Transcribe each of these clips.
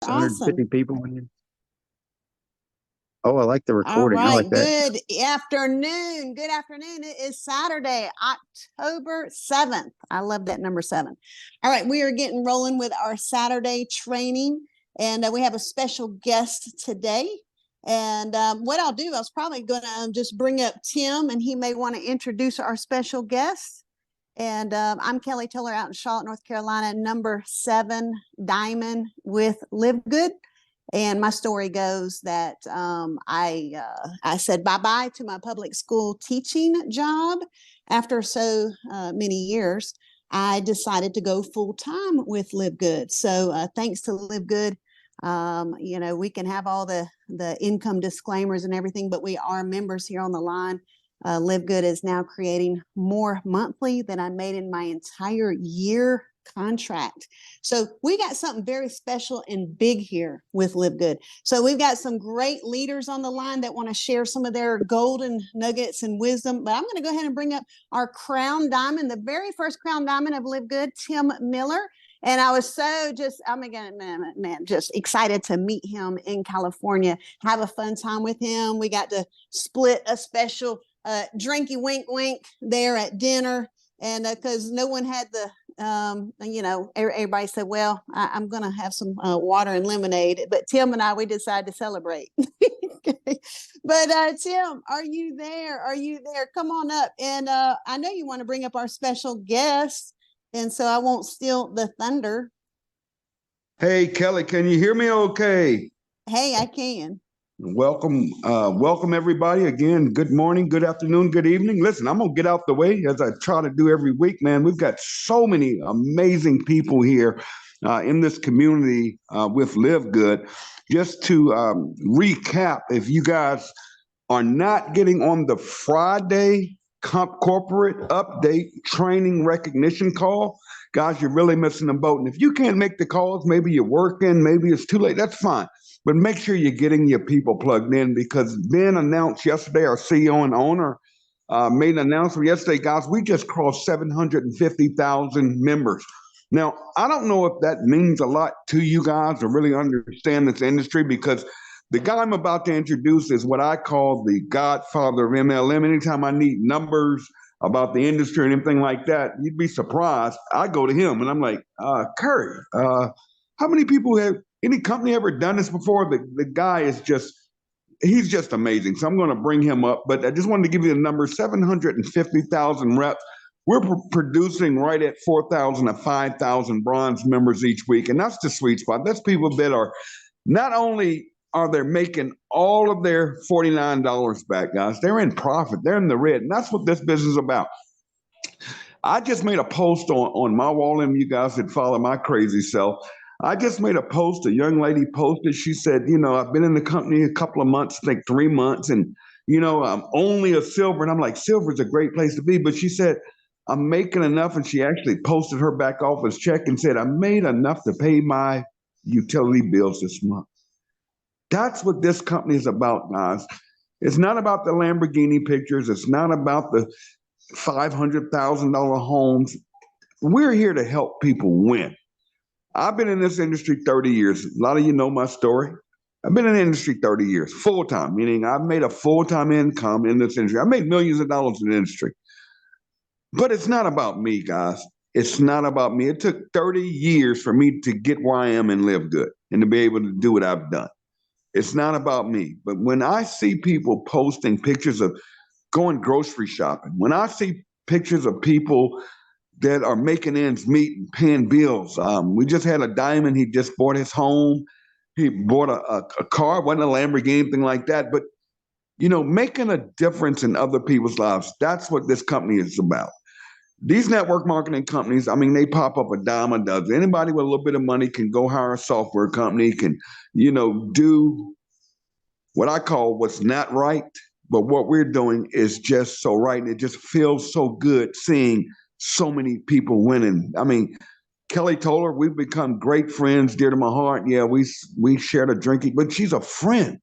Awesome. 150 people in here. Oh, I like the All recording. I right. like that. Good afternoon. Good afternoon. It is Saturday, October 7th. I love that number 7. All right. We are getting rolling with our Saturday training, and we have a special guest today. And what I'll do, I was probably going to just bring up Tim, and he may want to introduce our special guest. And I'm Kelly Tiller out in Charlotte, North Carolina, number 7 diamond with LiveGood. And my story goes that I said bye-bye to my public school teaching job. After so many years, I decided to go full-time with LiveGood. So thanks to LiveGood, we can have all the income disclaimers and everything, but we are members here on the line. LiveGood is now creating more monthly than I made in my entire year contract. So we got something very special and big here with LiveGood. So we've got some great leaders on the line that want to share some of their golden nuggets and wisdom. But I'm going to go ahead and bring up our crown diamond, the very first crown diamond of LiveGood, Tim Miller. And I was so just excited to meet him in California, have a fun time with him. We got to split a special drinky wink wink there at dinner. And because no one had the, everybody said, well, I'm going to have some water and lemonade. But Tim and I, we decided to celebrate. Okay. But Tim, are you there? Are you there? Come on up. And I know you want to bring up our special guest. And so I won't steal the thunder. Hey, Kelly, can you hear me okay? Hey, I can. Welcome everybody. Again, good morning, good afternoon, good evening. Listen, I'm gonna get out the way as I try to do every week, man. We've got so many amazing people here in this community with LiveGood. Just to recap, if you guys are not getting on the Friday corporate update training recognition call, guys, you're really missing the boat. And if you can't make the calls, maybe you're working, maybe it's too late, that's fine. But make sure you're getting your people plugged in, because Ben announced yesterday, our CEO and owner made an announcement yesterday, guys, we just crossed 750,000 members. Now, I don't know if that means a lot to you guys to really understand this industry, because the guy I'm about to introduce is what I call the godfather of MLM. Anytime I need numbers about the industry and anything like that, you'd be surprised. I go to him and I'm like, Curry, how many people have any company ever done this before? The guy is he's just amazing. So I'm going to bring him up, but I just wanted to give you the number, 750,000 reps. We're producing right at 4,000 to 5,000 bronze members each week. And that's the sweet spot. That's people that are not only are they making all of their $49 back, guys, they're in profit. They're in the red. And that's what this business is about. I just made a post on my wall, and you guys that follow my crazy self. I just made a post. A young lady posted. She said, I've been in the company a couple of months, I think 3 months, and, I'm only a silver. And I'm like, silver is a great place to be. But she said, I'm making enough. And she actually posted her back office check and said, I made enough to pay my utility bills this month. That's what this company is about, guys. It's not about the Lamborghini pictures. It's not about the $500,000 homes. We're here to help people win. I've been in this industry 30 years. A lot of you know my story. I've been in the industry 30 years, full-time, meaning I've made a full-time income in this industry. I made millions of dollars in the industry. But it's not about me, guys. It's not about me. It took 30 years for me to get where I am and LiveGood and to be able to do what I've done. It's not about me. But when I see people posting pictures of going grocery shopping, when I see pictures of people that are making ends meet and paying bills. We just had a diamond. He just bought his home. He bought a car, wasn't a Lamborghini, anything like that. But, making a difference in other people's lives, that's what this company is about. These network marketing companies, they pop up a dime a dozen. Anybody with a little bit of money can go hire a software company, can, do what I call what's not right. But what we're doing is just so right. And it just feels so good seeing so many people winning. Kelly Toller, we've become great friends, dear to my heart. Yeah, we shared a drinking, but she's a friend.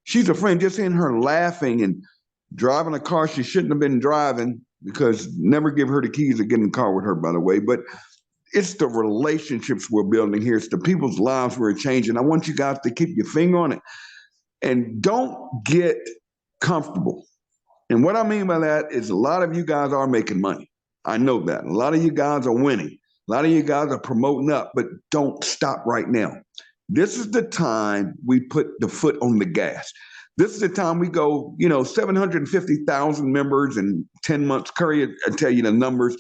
She's a friend. Just seeing her laughing and driving a car she shouldn't have been driving, because never give her the keys to get in the car with her, by the way. But It's the relationships we're building here. It's the people's lives we're changing. I want you guys to keep your finger on it and don't get comfortable. And what I mean by that is a lot of you guys are making money. I know that. A lot of you guys are winning. A lot of you guys are promoting up, but don't stop right now. This is the time we put the foot on the gas. This is the time we go, 750,000 members in 10 months. Curry, I tell you the numbers.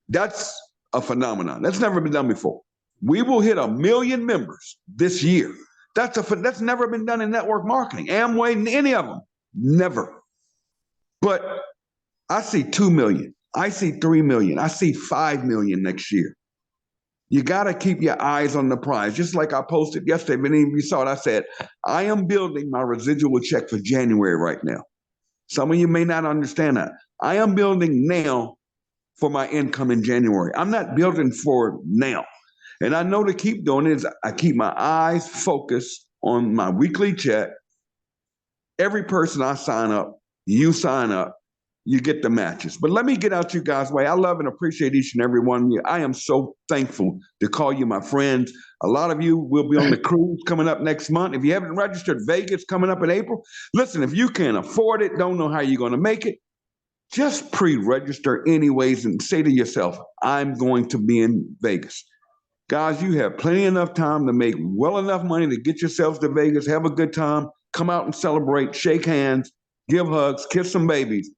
That's a phenomenon. That's never been done before. We will hit 1 million members this year. That's never been done in network marketing. Amway, any of them, never. But I see 2 million. I see 3 million. I see 5 million next year. You got to keep your eyes on the prize. Just like I posted yesterday, many of you saw it. I said, I am building my residual check for January right now. Some of you may not understand that. I am building now for my income in January. I'm not building for now. And I know to keep doing it is I keep my eyes focused on my weekly check. Every person I sign up, you sign up, you get the matches. But let me get out you guys' way. I love and appreciate each and every one of you. I am so thankful to call you my friends. A lot of you will be on the cruise coming up next month. If you haven't registered, Vegas coming up in April. Listen, if you can't afford it, don't know how you're going to make it, just pre-register anyways and say to yourself, I'm going to be in Vegas. Guys, you have plenty enough time to make well enough money to get yourselves to Vegas, have a good time, come out and celebrate, shake hands, give hugs, kiss some babies.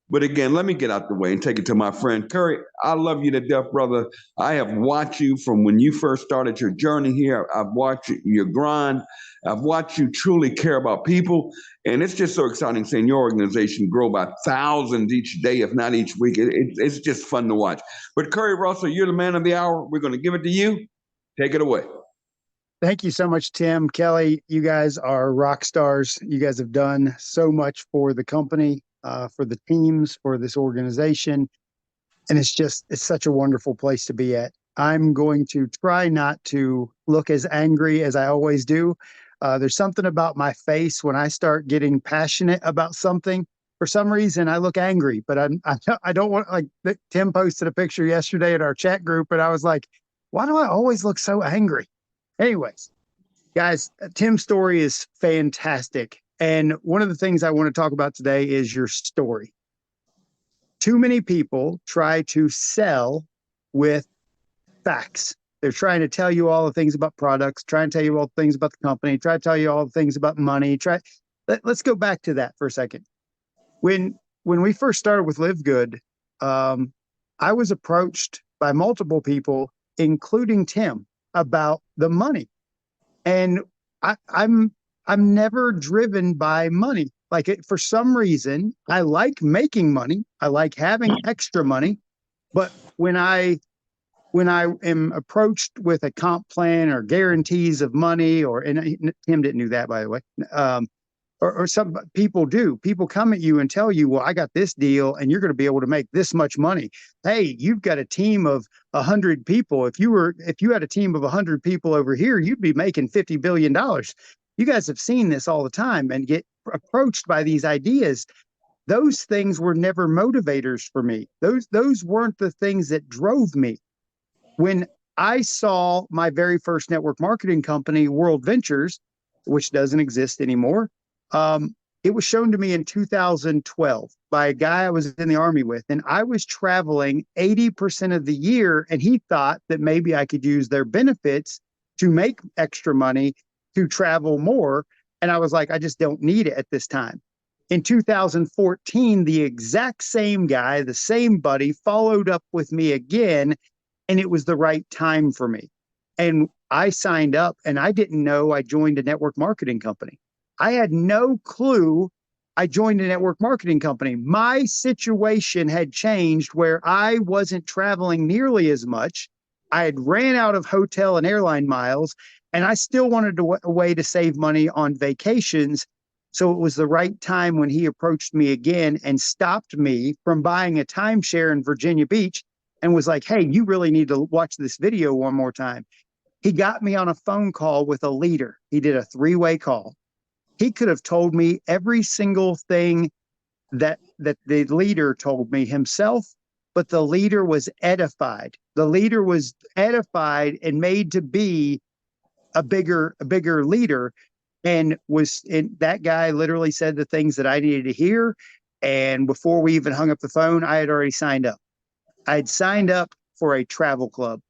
But again, let me get out the way and take it to my friend Curry. I love you to death, brother. I have watched you from when you first started your journey here. I've watched your grind. I've watched you truly care about people. And it's just so exciting seeing your organization grow by thousands each day, if not each week. It's just fun to watch. But Curry Russell, you're the man of the hour. We're going to give it to you. Take it away. Thank you so much, Tim. Kelly, you guys are rock stars. You guys have done so much for the company, for the teams, for this organization. And it's such a wonderful place to be at. I'm going to try not to look as angry as I always do. There's something about my face when I start getting passionate about something. For some reason, I look angry, but I don't want, like Tim posted a picture yesterday in our chat group, and I was like, why do I always look so angry? Anyways, guys, Tim's story is fantastic. And one of the things I want to talk about today is your story. Too many people try to sell with facts. They're trying to tell you all the things about products, trying to tell you all the things about the company, try to tell you all the things about money. Let's go back to that for a second. When we first started with LiveGood, I was approached by multiple people, including Tim, about the money. And I'm never driven by money. For some reason, I like making money. I like having extra money. But when I am approached with a comp plan or guarantees of money, and Tim didn't do that, by the way, or some people do. People come at you and tell you, well, I got this deal and you're going to be able to make this much money. Hey, you've got a team of 100 people. If you had a team of 100 people over here, you'd be making $50 billion. You guys have seen this all the time and get approached by these ideas. Those things were never motivators for me. Those weren't the things that drove me. When I saw my very first network marketing company, World Ventures, which doesn't exist anymore, it was shown to me in 2012 by a guy I was in the Army with. And I was traveling 80% of the year, and he thought that maybe I could use their benefits to make extra money to travel more. And I was like, I just don't need it at this time. In 2014, the exact same guy, the same buddy, followed up with me again, and it was the right time for me. And I signed up, and I didn't know I joined a network marketing company. I had no clue I joined a network marketing company. My situation had changed where I wasn't traveling nearly as much. I had ran out of hotel and airline miles, and I still wanted a way to save money on vacations. So it was the right time when he approached me again and stopped me from buying a timeshare in Virginia Beach and was like, hey, you really need to watch this video one more time. He got me on a phone call with a leader. He did a 3-way call. He could have told me every single thing that the leader told me himself, but the leader was edified. The leader was edified and made to be a bigger leader, and that guy literally said the things that I needed to hear. And before we even hung up the phone, I had already signed up. I had signed up for a travel club.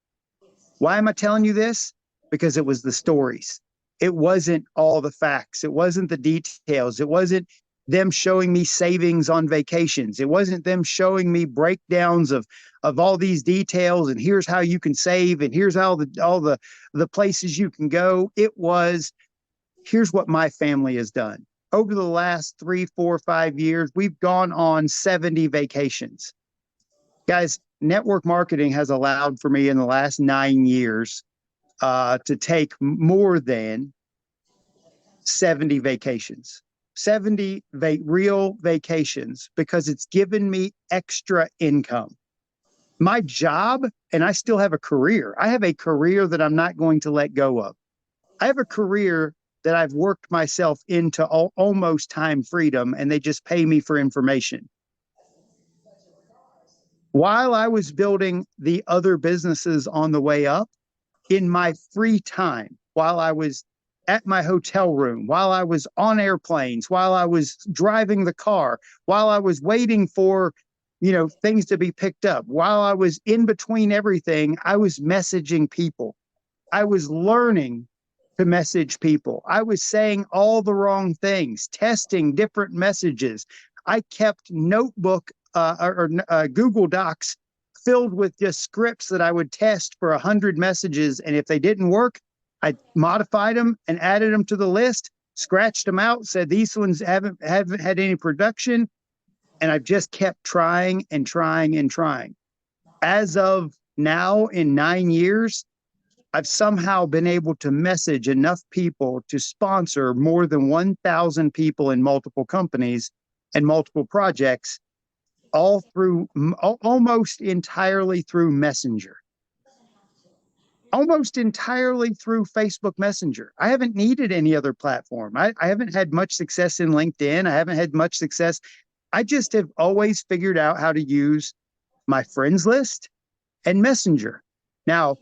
Why am I telling you this? Because it was the stories. It wasn't all the facts. It wasn't the details. It wasn't them showing me savings on vacations. It wasn't them showing me breakdowns of all these details and here's how you can save and here's all the places you can go. It was, here's what my family has done. Over the last 3, 4, 5 years, we've gone on 70 vacations. Guys, network marketing has allowed for me in the last 9 years to take more than 70 vacations, 70 real vacations, because it's given me extra income. My job, and I still have a career. I have a career that I'm not going to let go of. I have a career that I've worked myself into almost time freedom, and they just pay me for information. While I was building the other businesses on the way up, in my free time, while I was at my hotel room, while I was on airplanes, while I was driving the car, while I was waiting for, things to be picked up, while I was in between everything, I was messaging people. I was learning to message people. I was saying all the wrong things, testing different messages. I kept notebook or Google Docs filled with just scripts that I would test for 100 messages. And if they didn't work, I modified them and added them to the list, scratched them out, said these ones haven't had any production. And I've just kept trying and trying and trying. As of now, in 9 years, I've somehow been able to message enough people to sponsor more than 1,000 people in multiple companies and multiple projects, all through almost entirely through Messenger, almost entirely through Facebook Messenger. I haven't needed any other platform. I haven't had much success in LinkedIn. I haven't had much success. I just have always figured out how to use my friends list and Messenger. Now,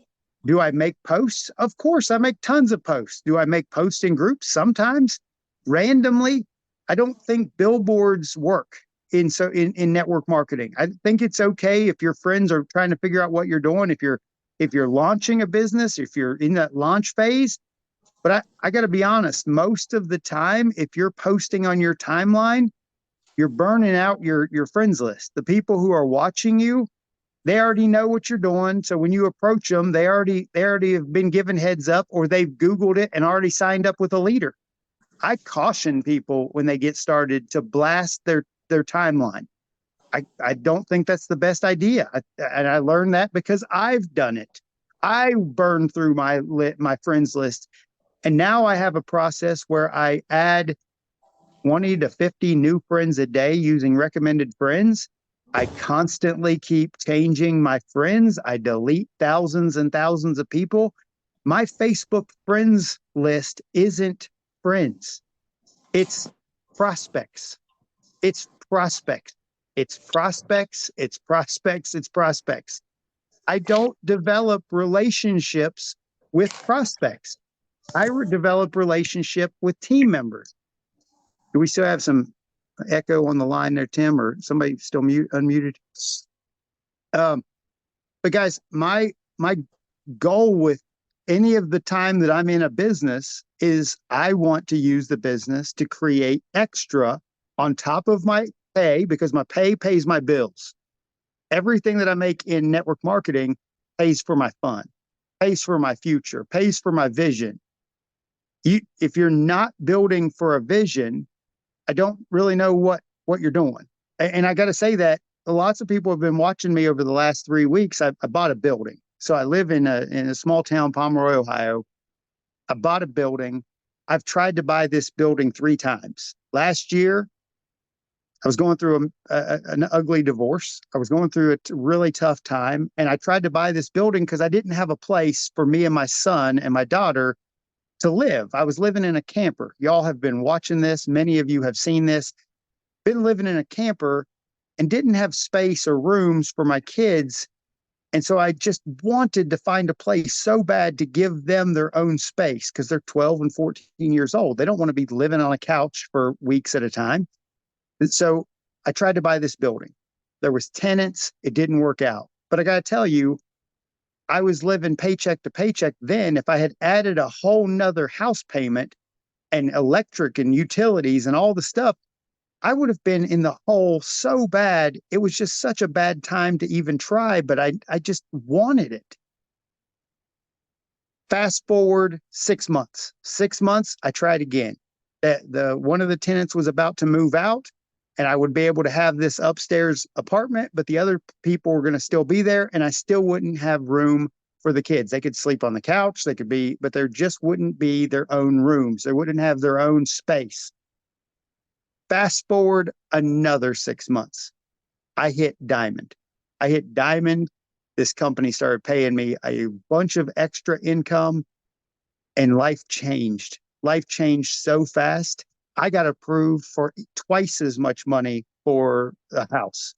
do I make posts? Of course, I make tons of posts. Do I make posts in groups? Sometimes, randomly. I don't think billboards work in network marketing. I think it's okay if your friends are trying to figure out what you're doing, if you're launching a business, if you're in that launch phase. But I got to be honest, most of the time, if you're posting on your timeline, you're burning out your friends list. The people who are watching you, they already know what you're doing. So when you approach them, they already have been given heads up, or they've Googled it and already signed up with a leader. I caution people when they get started to blast their timeline. I don't think that's the best idea. And I learned that because I've done it. I burned through my friends list. And now I have a process where I add 20 to 50 new friends a day using recommended friends. I constantly keep changing my friends. I delete thousands and thousands of people. My Facebook friends list isn't friends. It's prospects. It's prospects. It's prospects. It's prospects. It's prospects. I don't develop relationships with prospects. I develop relationship with team members. Do we still have some echo on the line there, Tim, or somebody still unmuted? But guys, my goal with any of the time that I'm in a business is I want to use the business to create extra on top of my pay, because my pay pays my bills. Everything that I make in network marketing pays for my fun, pays for my future, pays for my vision. If you're not building for a vision, I don't really know what you're doing. And I got to say that lots of people have been watching me over the last 3 weeks. I bought a building. So I live in a small town, Pomeroy, Ohio. I bought a building. I've tried to buy this building 3 times. Last year, I was going through an ugly divorce. I was going through a really tough time. And I tried to buy this building because I didn't have a place for me and my son and my daughter to live. I was living in a camper. Y'all have been watching this. Many of you have seen this. Been living in a camper and didn't have space or rooms for my kids And so I just wanted to find a place so bad to give them their own space because they're 12 and 14 years old. They don't want to be living on a couch for weeks at a time. And so I tried to buy this building. There was tenants. It didn't work out. But I got to tell you, I was living paycheck to paycheck then. If I had added a whole nother house payment and electric and utilities and all the stuff, I would have been in the hole so bad. It was just such a bad time to even try, but I just wanted it. Fast forward 6 months. 6 months, I tried again. One of the tenants was about to move out, and I would be able to have this upstairs apartment, but the other people were going to still be there, and I still wouldn't have room for the kids. They could sleep on the couch, but there just wouldn't be their own rooms. They wouldn't have their own space. Fast forward another 6 months. I hit diamond. This company started paying me a bunch of extra income, and life changed. Life changed so fast. I got approved for twice as much money for a house.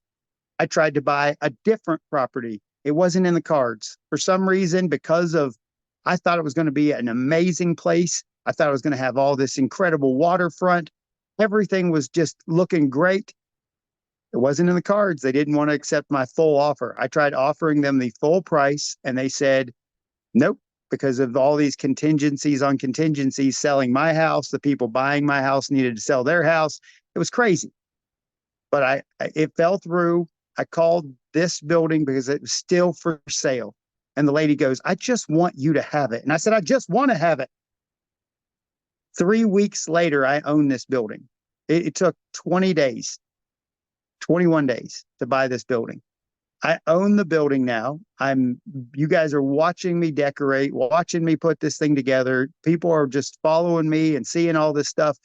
I tried to buy a different property. It wasn't in the cards. For some reason, I thought it was going to be an amazing place. I thought it was going to have all this incredible waterfront. Everything was just looking great. It wasn't in the cards. They didn't want to accept my full offer. I tried offering them the full price, and they said, nope, because of all these contingencies on contingencies, selling my house, the people buying my house needed to sell their house. It was crazy. But it fell through. I called this building because it was still for sale. And the lady goes, I just want you to have it. And I said, I just want to have it. 3 weeks later, I own this building. It took 21 days to buy this building. I own the building now. You guys are watching me decorate, watching me put this thing together. People are just following me and seeing all this stuff.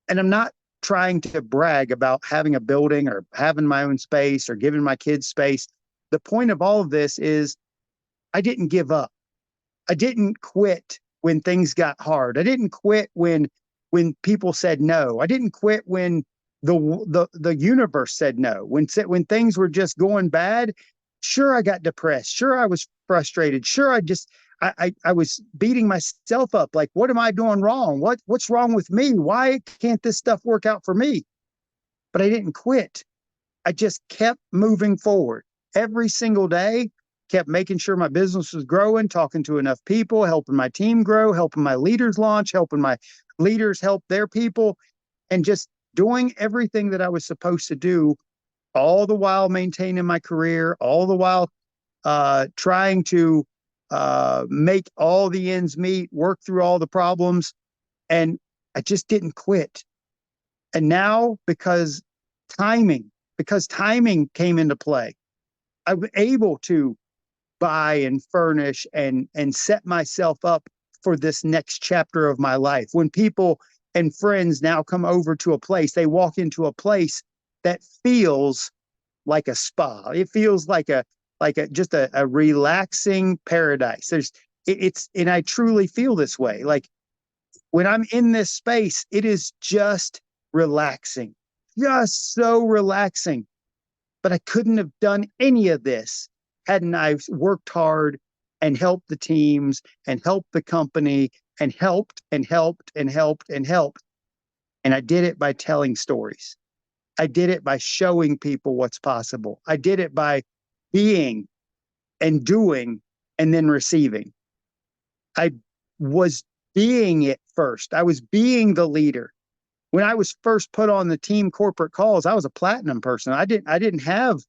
And I'm not trying to brag about having a building or having my own space or giving my kids space. The point of all of this is I didn't give up. I didn't quit when things got hard. I didn't quit when people said no. I didn't quit when the universe said no. When things were just going bad, sure, I got depressed. Sure, I was frustrated. Sure, I was beating myself up. Like, what am I doing wrong? What's wrong with me? Why can't this stuff work out for me? But I didn't quit. I just kept moving forward every single day. Kept making sure my business was growing, talking to enough people, helping my team grow, helping my leaders launch, helping my leaders help their people, and just doing everything that I was supposed to do, all the while maintaining my career, all the while trying to make all the ends meet, work through all the problems. And I just didn't quit. And now, because timing came into play, I was able to buy and furnish and set myself up for this next chapter of my life. When people and friends now come over to a place, they walk into a place that feels like a spa. It feels like just a relaxing paradise. And I truly feel this way. Like when I'm in this space, it is just relaxing, just so relaxing. But I couldn't have done any of this hadn't I worked hard and helped the teams and helped the company and helped and helped and helped and helped. And I did it by telling stories. I did it by showing people what's possible. I did it by being and doing and then receiving. I was being it first. I was being the leader. When I was first put on the team corporate calls, I was a platinum person. I didn't have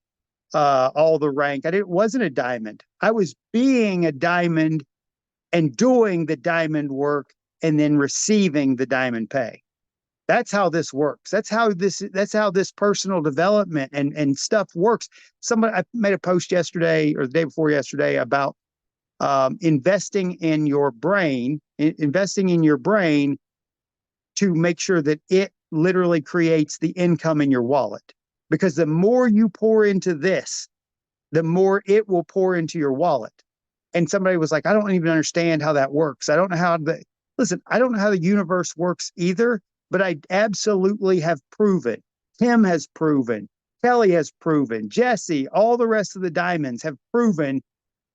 all the rank. Wasn't a diamond. I was being a diamond and doing the diamond work and then receiving the diamond pay. That's how this works. That's how this personal development and stuff works. I made a post yesterday or the day before yesterday about investing in your brain to make sure that it literally creates the income in your wallet. Because the more you pour into this, the more it will pour into your wallet. And somebody was like, I don't even understand how that works. I don't know how the universe works either, but I absolutely have proven, Tim has proven, Kelly has proven, Jesse, all the rest of the diamonds have proven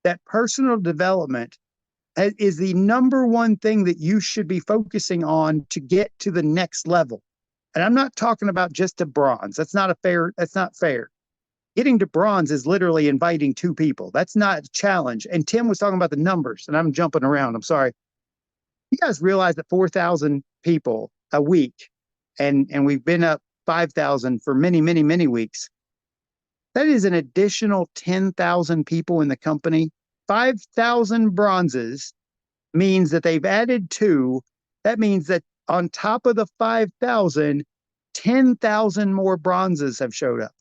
that personal development is the number one thing that you should be focusing on to get to the next level. And I'm not talking about just to bronze. That's not fair. Getting to bronze is literally inviting 2 people. That's not a challenge. And Tim was talking about the numbers, and I'm jumping around. I'm sorry. You guys realize that 4,000 people a week, and we've been up 5,000 for many, many, many weeks. That is an additional 10,000 people in the company. 5,000 bronzes means that they've added 2. That means that on top of the 5,000, 10,000 more bronzes have showed up.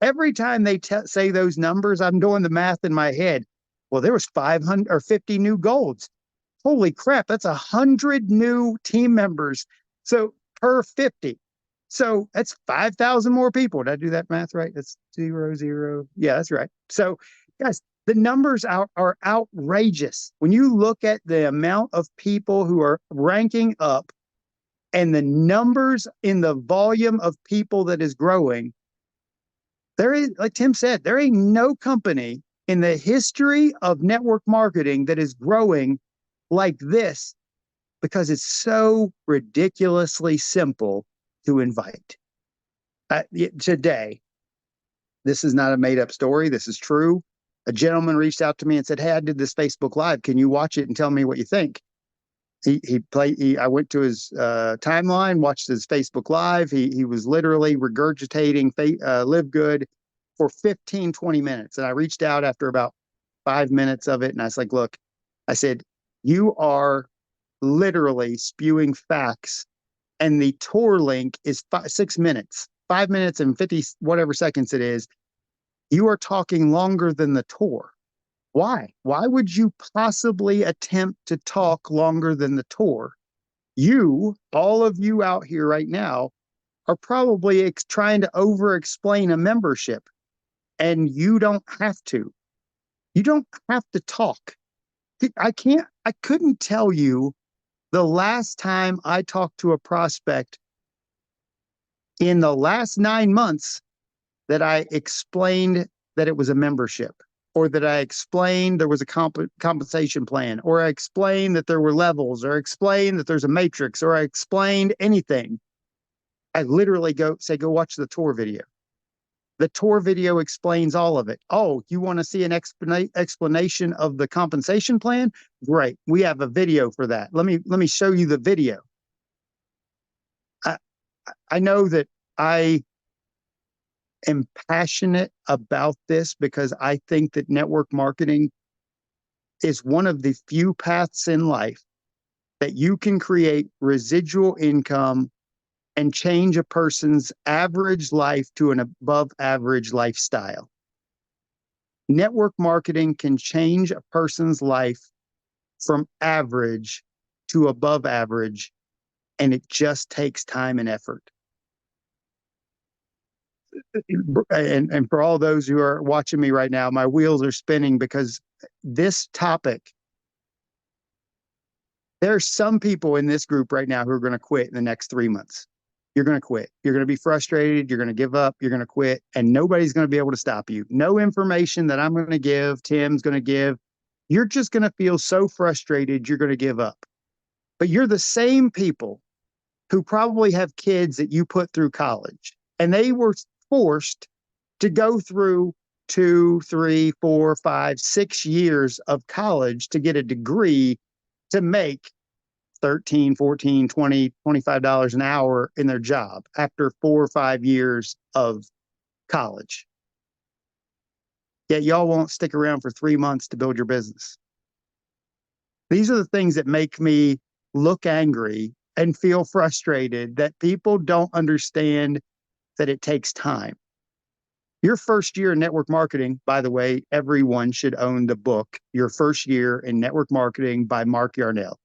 Every time they say those numbers, I'm doing the math in my head. Well, there was 500 or 50 new golds. Holy crap, that's 100 new team members. So per 50. So that's 5,000 more people. Did I do that math right? That's 0, 0. Yeah, that's right. So guys, the numbers are outrageous. When you look at the amount of people who are ranking up and the numbers in the volume of people that is growing, there is, like Tim said, there ain't no company in the history of network marketing that is growing like this because it's so ridiculously simple to invite. Today, this is not a made-up story. This is true. A gentleman reached out to me and said, "Hey, I did this Facebook Live. Can you watch it and tell me what you think?" I went to his timeline, watched his Facebook Live. He was literally regurgitating LiveGood for 15, 20 minutes. And I reached out after about 5 minutes of it. And I was like, look, I said, you are literally spewing facts. And the tour link is 6 minutes, 5 minutes and 50 whatever seconds it is. You are talking longer than the tour. Why? Why would you possibly attempt to talk longer than the tour? You, all of you out here right now, are probably trying to over-explain a membership, and you don't have to. You don't have to talk. I couldn't tell you the last time I talked to a prospect in the last 9 months that I explained that it was a membership, or that I explained there was a compensation plan, or I explained that there were levels, or explained that there's a matrix, or I explained anything. I literally go watch the tour video. The tour video explains all of it. Oh, you want to see an explanation of the compensation plan? Great. We have a video for that. Let me show you the video. I know that I am passionate about this because I think that network marketing is one of the few paths in life that you can create residual income and change a person's average life to an above average lifestyle. Network marketing can change a person's life from average to above average, and it just takes time and effort. And for all those who are watching me right now, my wheels are spinning because this topic, there are some people in this group right now who are going to quit in the next 3 months. You're going to quit. You're going to be frustrated. You're going to give up. You're going to quit, and nobody's going to be able to stop you. No information that I'm going to give, Tim's going to give. You're just going to feel so frustrated, you're going to give up. But you're the same people who probably have kids that you put through college, and they were forced to go through 2, 3, 4, 5, 6 years of college to get a degree to make $13, $14, $20, $25 an hour in their job after 4 or 5 years of college. Yet y'all won't stick around for 3 months to build your business. These are the things that make me look angry and feel frustrated that people don't understand that it takes time. Your first year in network marketing, by the way, everyone should own the book, Your First Year in Network Marketing by Mark Yarnell.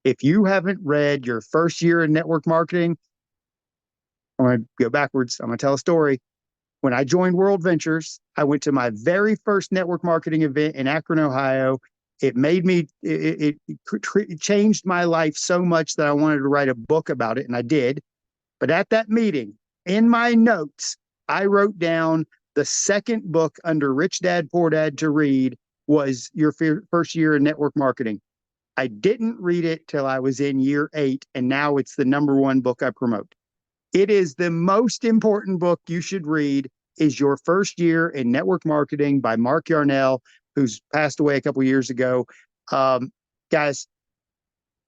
If you haven't read Your First Year in Network Marketing, I'm going to go backwards. I'm going to tell a story. When I joined World Ventures, I went to my very first network marketing event in Akron, Ohio. It made me, it changed my life so much that I wanted to write a book about it, and I did. But at that meeting, in my notes, I wrote down the second book under Rich Dad, Poor Dad to read was your first year in network marketing. I didn't read it till I was in year 8, and now it's the #1 book I promote. It is the most important book you should read is Your First Year in Network Marketing by Mark Yarnell, who's passed away a couple years ago. Guys,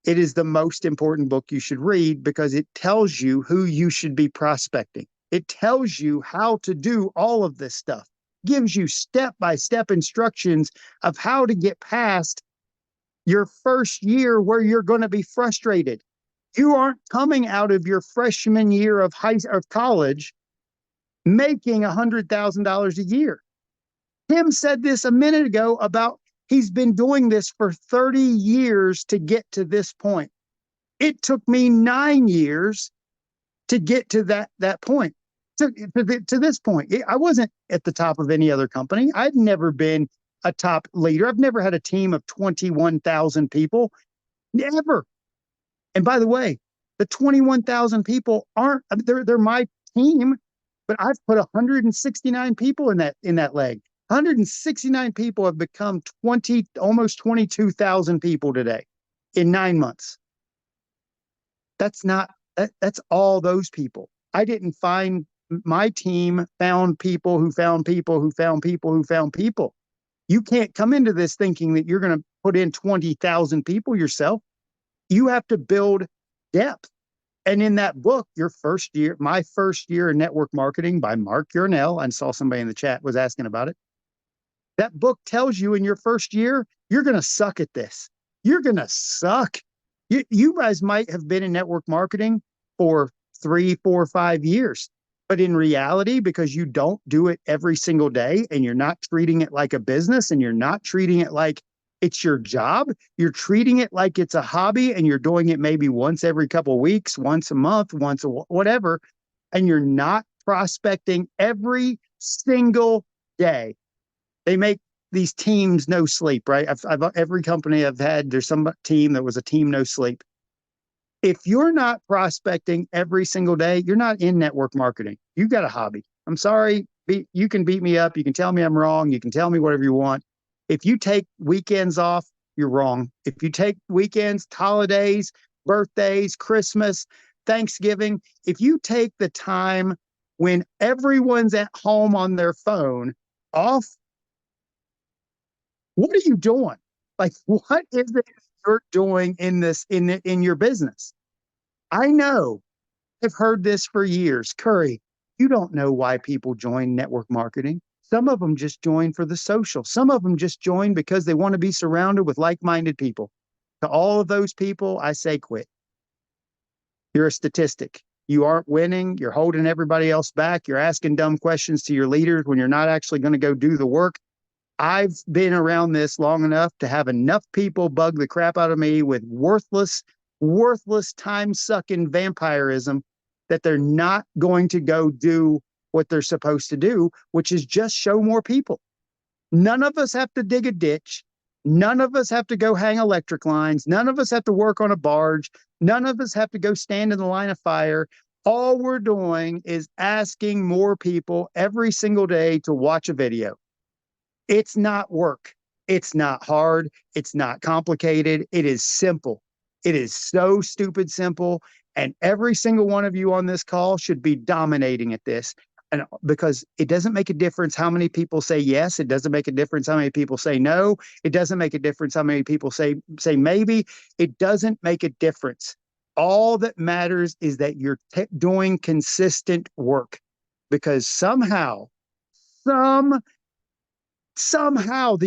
it is the most important book you should read because it tells you who you should be prospecting. It tells you how to do all of this stuff, gives you step-by-step instructions of how to get past your first year where you're going to be frustrated. You aren't coming out of your freshman year of college making $100,000 a year. Tim said this a minute ago about he's been doing this for 30 years to get to this point. It took me 9 years to get to that point, to this point. I wasn't at the top of any other company. I'd never been a top leader. I've never had a team of 21,000 people. Never. And by the way, the 21,000 people aren't, they're my team, but I've put 169 people in that leg. 169 people have become almost 22,000 people today in 9 months. That's all those people. I didn't find, my team found people who found people who found people who found people. You can't come into this thinking that you're going to put in 20,000 people yourself. You have to build depth. And in that book, my first year in network marketing by Mark Yarnell, I saw somebody in the chat was asking about it. That book tells you in your first year, you're going to suck at this. You're going to suck. You guys might have been in network marketing for 3, 4, 5 years. But in reality, because you don't do it every single day and you're not treating it like a business and you're not treating it like it's your job, you're treating it like it's a hobby and you're doing it maybe once every couple of weeks, once a month, whatever, and you're not prospecting every single day. They make these teams no sleep, right? Every company I've had, there's some team that was a team no sleep. If you're not prospecting every single day, you're not in network marketing. You got a hobby. I'm sorry. You can beat me up. You can tell me I'm wrong. You can tell me whatever you want. If you take weekends off, you're wrong. If you take weekends, holidays, birthdays, Christmas, Thanksgiving, if you take the time when everyone's at home on their phone off, what are you doing? Like, what is it you're doing in your business? I know, I've heard this for years. Curry, you don't know why people join network marketing. Some of them just join for the social. Some of them just join because they want to be surrounded with like-minded people. To all of those people, I say quit. You're a statistic. You aren't winning. You're holding everybody else back. You're asking dumb questions to your leaders when you're not actually going to go do the work. I've been around this long enough to have enough people bug the crap out of me with worthless time-sucking vampirism that they're not going to go do what they're supposed to do, which is just show more people. None of us have to dig a ditch. None of us have to go hang electric lines. None of us have to work on a barge. None of us have to go stand in the line of fire. All we're doing is asking more people every single day to watch a video. It's not work. It's not hard. It's not complicated. It is simple. It is so stupid simple. And every single one of you on this call should be dominating at this. And because it doesn't make a difference how many people say yes. It doesn't make a difference how many people say no. It doesn't make a difference how many people say maybe. It doesn't make a difference. All that matters is that you're doing consistent work, because somehow the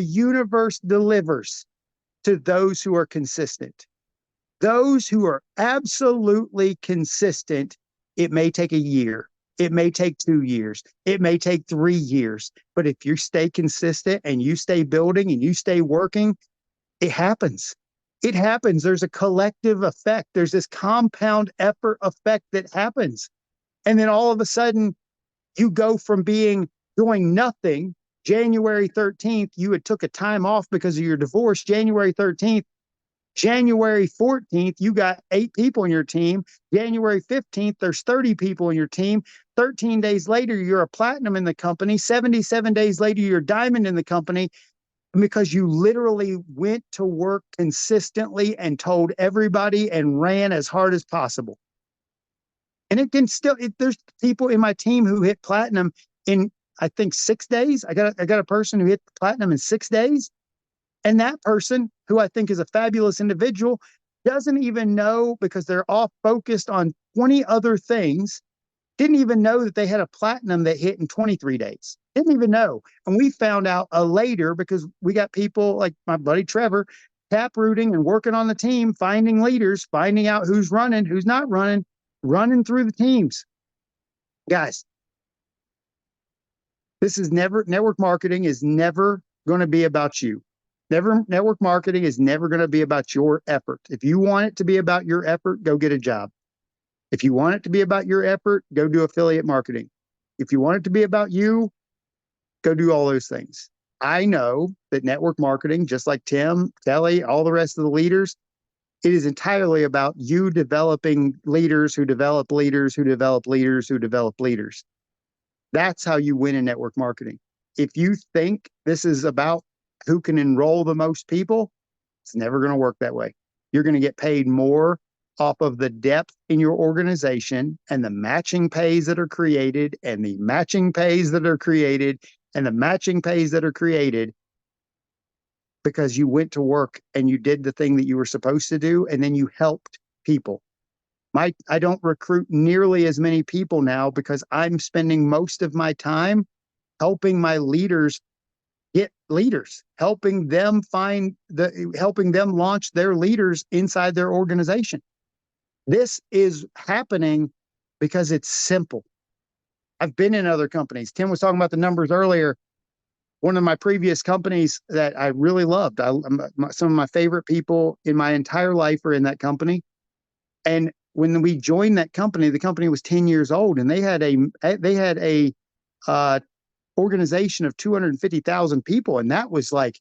universe delivers to those who are consistent. Those who are absolutely consistent, it may take a year. It may take 2 years. It may take 3 years. But if you stay consistent and you stay building and you stay working, it happens. It happens. There's a collective effect. There's this compound effort effect that happens. And then all of a sudden, you go from doing nothing. January 13th, you had took a time off because of your divorce. January 13th, January 14th, you got 8 people in your team. January 15th, there's 30 people in your team. 13 days later, you're a platinum in the company. 77 days later, you're a diamond in the company, because you literally went to work consistently and told everybody and ran as hard as possible. And it can still, there's people in my team who hit platinum in, I think, 6 days. I got a person who hit platinum in 6 days. And that person, who I think is a fabulous individual, doesn't even know, because they're all focused on 20 other things, didn't even know that they had a platinum that hit in 23 days. Didn't even know. And we found out later, because we got people like my buddy Trevor taprooting and working on the team, finding leaders, finding out who's running, who's not running, running through the teams. Guys, network marketing is never going to be about you. Network marketing is never going to be about your effort. If you want it to be about your effort, go get a job. If you want it to be about your effort, go do affiliate marketing. If you want it to be about you, go do all those things. I know that network marketing, just like Tim, Kelly, all the rest of the leaders, it is entirely about you developing leaders who develop leaders who develop leaders who develop leaders. That's how you win in network marketing. If you think this is about who can enroll the most people, it's never going to work that way. You're going to get paid more off of the depth in your organization and the matching pays that are created and the matching pays that are created and the matching pays that are created, because you went to work and you did the thing that you were supposed to do, and then you helped people. I don't recruit nearly as many people now, because I'm spending most of my time helping my leaders get leaders, helping them launch their leaders inside their organization. This is happening because it's simple. I've been in other companies. Tim was talking about the numbers earlier. One of my previous companies that I really loved, some of my favorite people in my entire life are in that company. And when we joined that company, the company was 10 years old, and they had a organization of 250,000 people. And that was like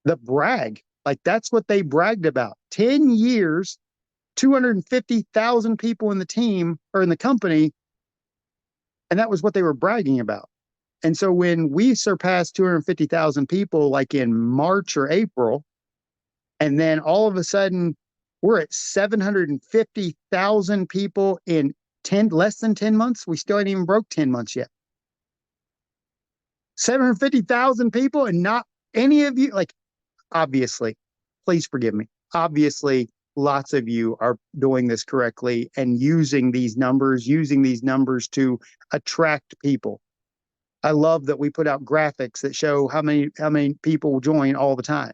the brag. Like, that's what they bragged about. 10 years, 250,000 people in the team or in the company. And that was what they were bragging about. And so when we surpassed 250,000 people, like in March or April, and then all of a sudden we're at 750,000 people in less than 10 months. We still ain't even broke 10 months yet. 750,000 people, and not any of you, like, obviously, please forgive me. Obviously, lots of you are doing this correctly and using these numbers to attract people. I love that we put out graphics that show how many people join all the time.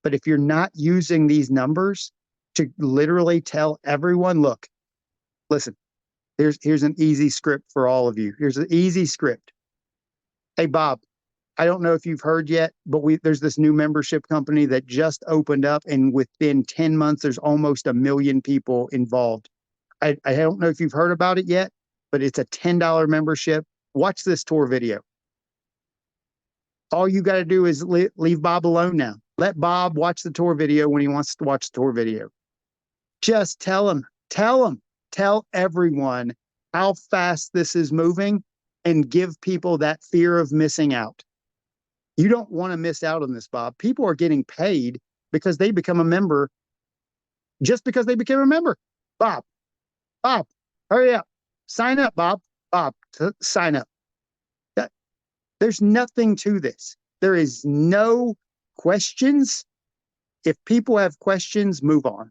But if you're not using these numbers to literally tell everyone, look, listen, here's an easy script for all of you. Here's an easy script. Hey, Bob, I don't know if you've heard yet, but there's this new membership company that just opened up, and within 10 months, there's almost 1 million people involved. I don't know if you've heard about it yet, but it's a $10 membership. Watch this tour video. All you got to do is leave Bob alone now. Let Bob watch the tour video when he wants to watch the tour video. Just tell everyone how fast this is moving, and give people that fear of missing out. You don't want to miss out on this, Bob. People are getting paid because they become a member, just because they became a member. Bob, hurry up. Sign up, Bob. Sign up. There's nothing to this. There is no questions. If people have questions, move on.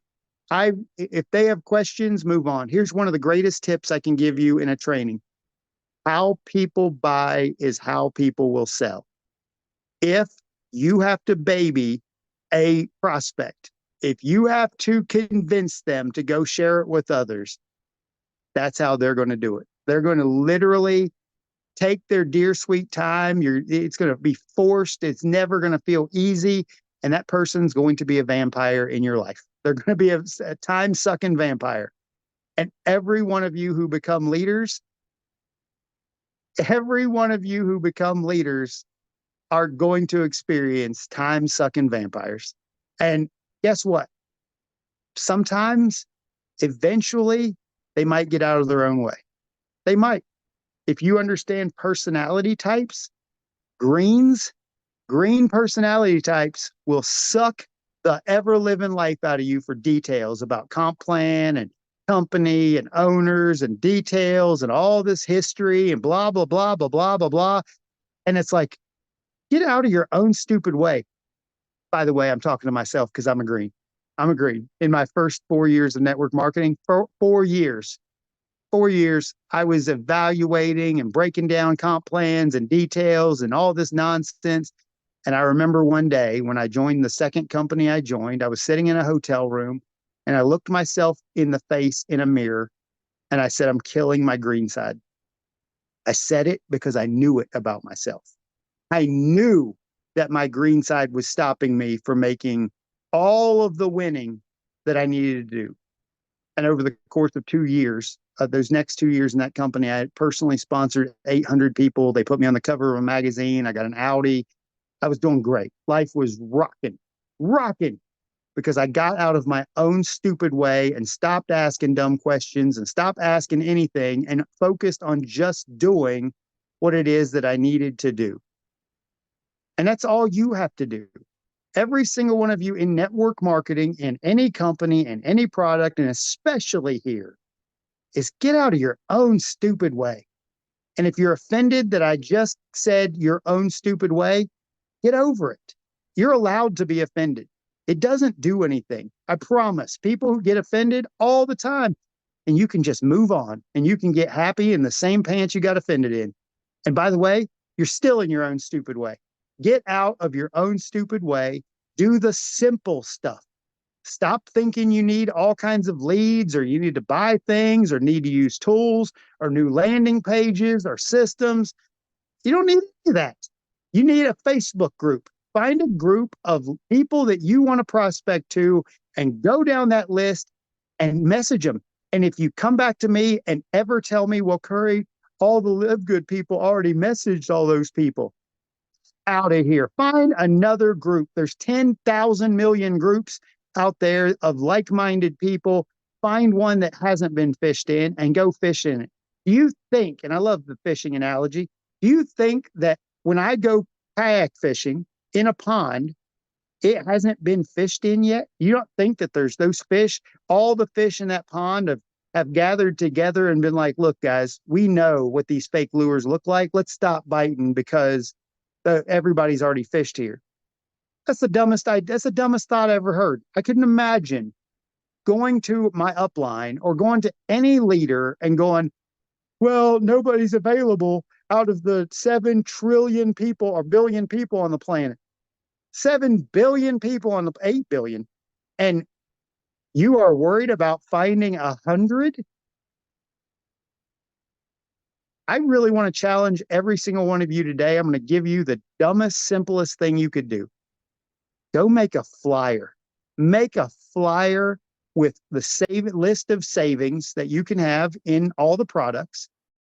If they have questions, move on. Here's one of the greatest tips I can give you in a training. How people buy is how people will sell. If you have to baby a prospect, if you have to convince them to go share it with others, that's how they're going to do it. They're going to literally take their dear sweet time. It's going to be forced. It's never going to feel easy. And that person's going to be a vampire in your life. They're going to be a time-sucking vampire. And every one of you who become leaders are going to experience time-sucking vampires. And guess what? sometimes, eventually, they might get out of their own way. They might. If you understand personality types, green personality types will suck the ever living life out of you for details about comp plan and company and owners and details and all this history and blah, blah, blah, blah, blah, blah, blah. And it's like, get out of your own stupid way. By the way, I'm talking to myself because I'm a green. I'm a green. In my first 4 years of network marketing, for 4 years, I was evaluating and breaking down comp plans and details and all this nonsense. And I remember one day when I joined the second company I joined, I was sitting in a hotel room and I looked myself in the face in a mirror and I said, I'm killing my green side. I said it because I knew it about myself. I knew that my green side was stopping me from making all of the winning that I needed to do. And over the course of 2 years, those next 2 years in that company, I personally sponsored 800 people. They put me on the cover of a magazine. I got an Audi. I was doing great. Life was rocking, because I got out of my own stupid way and stopped asking dumb questions and stopped asking anything and focused on just doing what it is that I needed to do. And that's all you have to do. Every single one of you in network marketing, in any company, and any product, and especially here, is get out of your own stupid way. And if you're offended that I just said your own stupid way, get over it. You're allowed to be offended. It doesn't do anything. I promise. People who get offended all the time, and you can just move on and you can get happy in the same pants you got offended in. And by the way, you're still in your own stupid way. Get out of your own stupid way. Do the simple stuff. Stop thinking you need all kinds of leads or you need to buy things or need to use tools or new landing pages or systems. You don't need any of that. You need a Facebook group. Find a group of people that you want to prospect to and go down that list and message them. And if you come back to me and ever tell me, well, Curry, all the LiveGood people already messaged all those people, out of here. Find another group. There's 10,000 million groups out there of like-minded people. Find one that hasn't been fished in and go fish in it. Do you think, and I love the fishing analogy, do you think that when I go kayak fishing in a pond, it hasn't been fished in yet? You don't think that there's those fish, all the fish in that pond have gathered together and been like, look, guys, we know what these fake lures look like. Let's stop biting because everybody's already fished here. That's the dumbest thought I ever heard. I couldn't imagine going to my upline or going to any leader and going, well, nobody's available out of the 7 trillion people or billion people on the planet. 7 billion people on the 8 billion. And you are worried about finding 100? I really want to challenge every single one of you today. I'm going to give you the dumbest, simplest thing you could do. Go make a flyer. Make a flyer with the list of savings that you can have in all the products.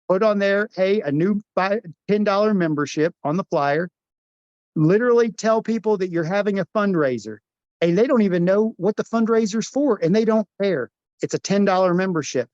Put on there, hey, a new $10 membership on the flyer. Literally tell people that you're having a fundraiser. And they don't even know what the fundraiser's for, and they don't care. It's a $10 membership.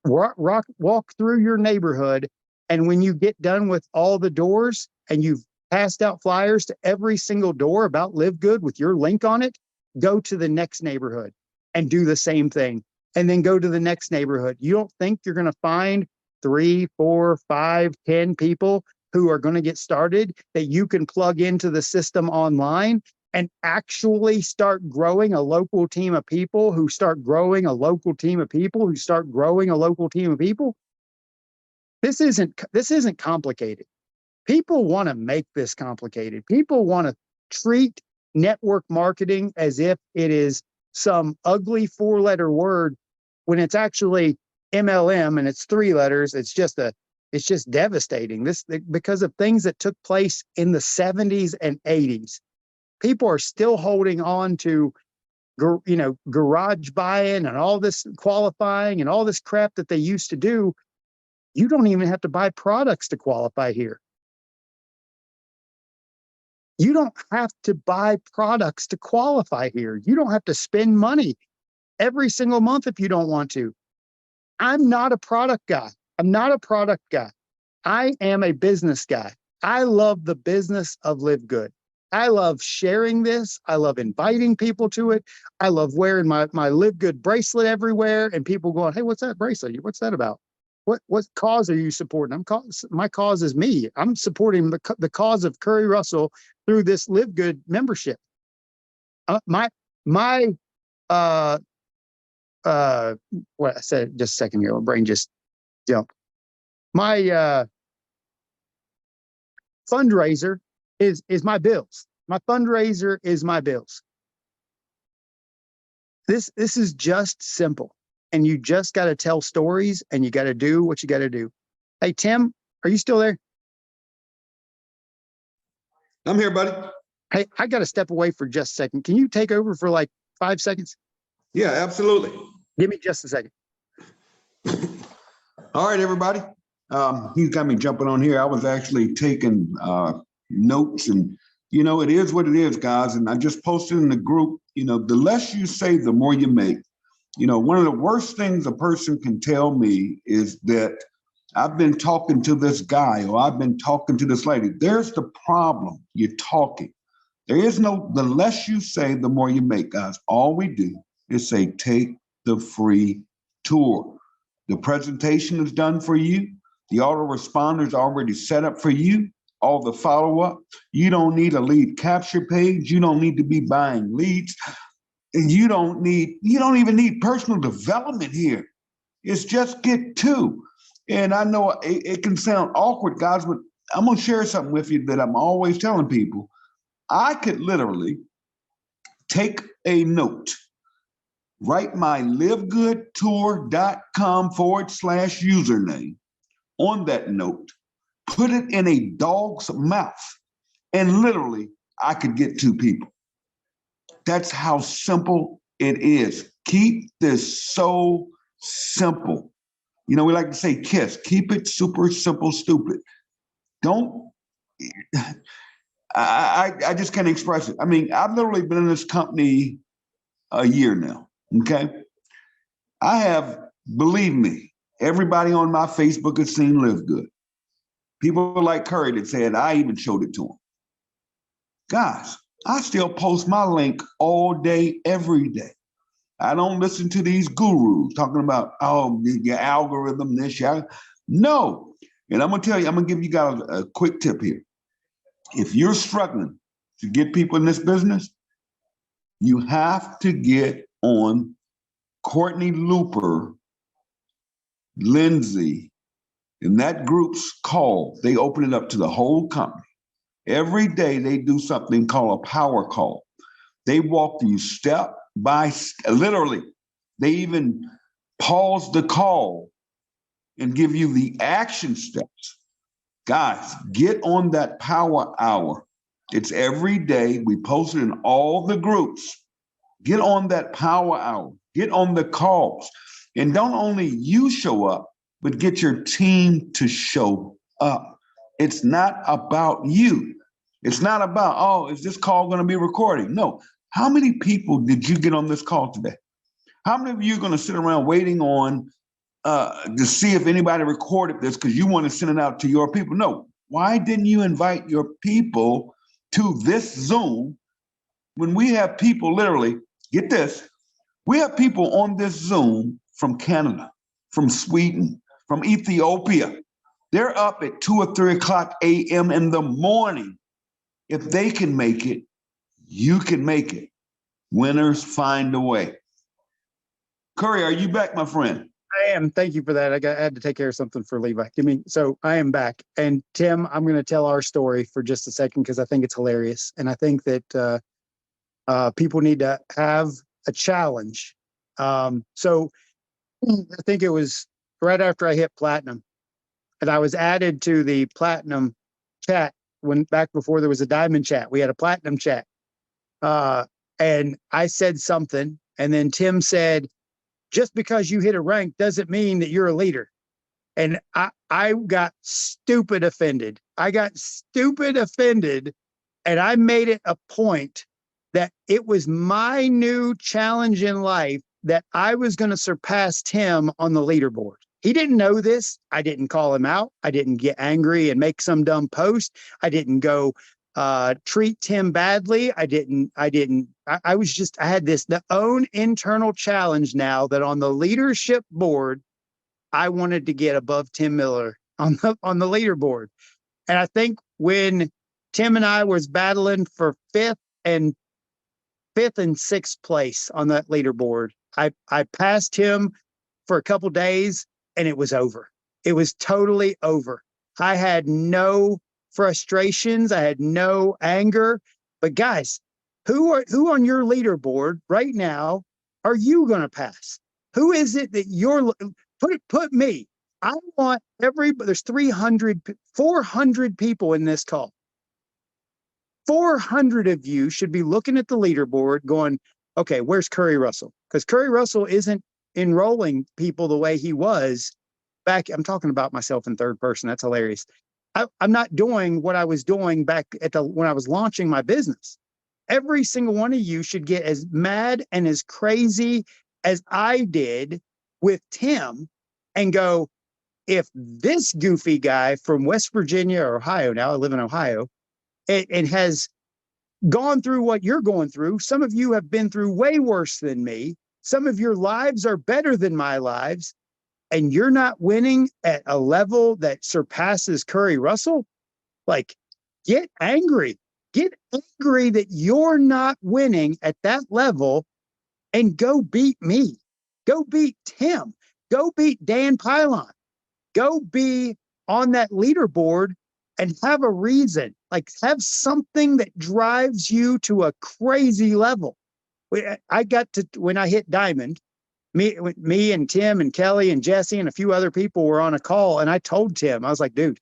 Walk through your neighborhood, and when you get done with all the doors and you've passed out flyers to every single door about LiveGood with your link on it, go to the next neighborhood and do the same thing, and then go to the next neighborhood. You don't think you're going to find 3, 4, 5, 10 people who are going to get started that you can plug into the system online and actually start growing a local team of people who start growing a local team of people who start growing a local team of people? This isn't complicated. People want to make this complicated. People want to treat network marketing as if it is some ugly 4-letter word when it's actually MLM and it's 3 letters. It's just devastating. This because of things that took place in the 70s and 80s. People are still holding on to, garage buying and all this qualifying and all this crap that they used to do. You don't even have to buy products to qualify here. You don't have to buy products to qualify here. You don't have to spend money. every single month if you don't want to. I'm not a product guy. I'm not a product guy. I am a business guy. I love the business of LiveGood. I love sharing this. I love inviting people to it. I love wearing my LiveGood bracelet everywhere and people going, hey, what's that bracelet? What's that about? What cause are you supporting? My cause is me. I'm supporting the cause of Curry Russell through this LiveGood membership. What I said just a second ago, my brain just jumped. My fundraiser is my bills. My fundraiser is my bills. This is just simple. And you just got to tell stories and you got to do what you got to do. Hey, Tim, are you still there? I'm here, buddy. Hey, I got to step away for just a second. Can you take over for like 5 seconds? Yeah, absolutely. Give me just a second. All right, everybody. He's got me jumping on here. I was actually taking notes, and it is what it is, guys. And I just posted in the group, the less you say, the more you make. One of the worst things a person can tell me is that I've been talking to this guy or I've been talking to this lady. There's the problem. You're talking. The less you say, the more you make, guys. All we do is say, take the free tour. The presentation is done for you. The autoresponder is already set up for you. All the follow-up. You don't need a lead capture page. You don't need to be buying leads. And you don't even need personal development here. It's just get to. And I know it can sound awkward, guys, but I'm going to share something with you that I'm always telling people. I could literally take a note, write my livegoodtour.com/username on that note, put it in a dog's mouth, and literally I could get 2 people. That's how simple it is. Keep this so simple. We like to say KISS. Keep it super simple, stupid. I just can't express it. I mean, I've literally been in this company a year now, okay? I have, believe me, everybody on my Facebook has seen LiveGood. People like Curry that said, I even showed it to them. Guys, I still post my link all day, every day. I don't listen to these gurus talking about, your algorithm, this, no. And I'm going to tell you, I'm going to give you guys a quick tip here. If you're struggling to get people in this business, you have to get on Courtney Looper, Lindsay, and that group's call. They open it up to the whole company. Every day they do something called a power call. They walk you step by step, literally. They even pause the call and give you the action steps. Guys, get on that power hour. It's every day. We post it in all the groups. Get on that power hour. Get on the calls. And don't only you show up, but get your team to show up. It's not about you. It's not about, is this call going to be recorded? No. How many people did you get on this call today? How many of you are going to sit around waiting on to see if anybody recorded this because you want to send it out to your people? No. Why didn't you invite your people to this Zoom when we have people literally, get this, we have people on this Zoom from Canada, from Sweden, from Ethiopia. They're up at 2 or 3 o'clock a.m. in the morning. If they can make it, you can make it. Winners find a way. Curry, are you back, my friend? I am. Thank you for that. I had to take care of something for Levi. So I am back. And Tim, I'm going to tell our story for just a second because I think it's hilarious. And I think that people need to have a challenge. So I think it was right after I hit platinum and I was added to the platinum chat back before there was a diamond chat. We had a platinum chat. And I said something and then Tim said, just because you hit a rank doesn't mean that you're a leader. And I got stupid offended. And I made it a point that it was my new challenge in life that I was going to surpass Tim on the leaderboard. He didn't know this. I didn't call him out. I didn't get angry and make some dumb post. I didn't go treat Tim badly. I had this the own internal challenge now that on the leadership board, I wanted to get above Tim Miller on the leaderboard. And I think when Tim and I was battling for fifth and sixth place on that leaderboard, I passed him for a couple days and it was over. It was totally over. I had no frustrations. I had no anger. But guys, who on your leaderboard right now are you going to pass? Who is it that you're put me? I want there's 400 people in this call. 400 of you should be looking at the leaderboard going, okay, where's Curry Russell? Because Curry Russell isn't enrolling people the way he was back. I'm talking about myself in third person. That's hilarious. I'm not doing what I was doing back when I was launching my business. Every single one of you should get as mad and as crazy as I did with Tim and go, if this goofy guy from West Virginia or Ohio, now I live in Ohio, and has gone through what you're going through. Some of you have been through way worse than me. Some of your lives are better than my lives, and you're not winning at a level that surpasses Curry Russell. Like, get angry. Get angry that you're not winning at that level and go beat me. Go beat Tim. Go beat Dan Pylon. Go be on that leaderboard and have a reason, like have something that drives you to a crazy level. I got to, when I hit diamond, me and Tim and Kelly and Jesse and a few other people were on a call. And I told Tim, I was like, dude,